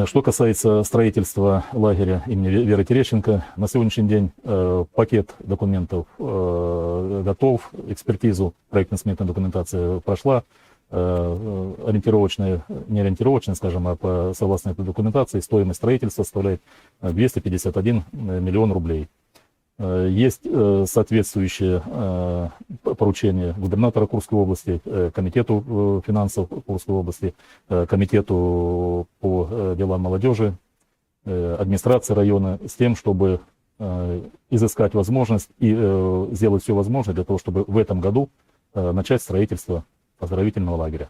Что касается строительства лагеря имени Веры Терещенко, на сегодняшний день пакет документов готов, экспертизу проектно-сметная документация прошла, ориентировочная, не ориентировочная, скажем, а согласно этой документации стоимость строительства составляет 251 миллион рублей. Есть соответствующее поручение губернатора Курской области, комитету финансов Курской области, комитету по делам молодежи, администрации района с тем, чтобы изыскать возможность и сделать все возможное для того, чтобы в этом году начать строительство оздоровительного лагеря.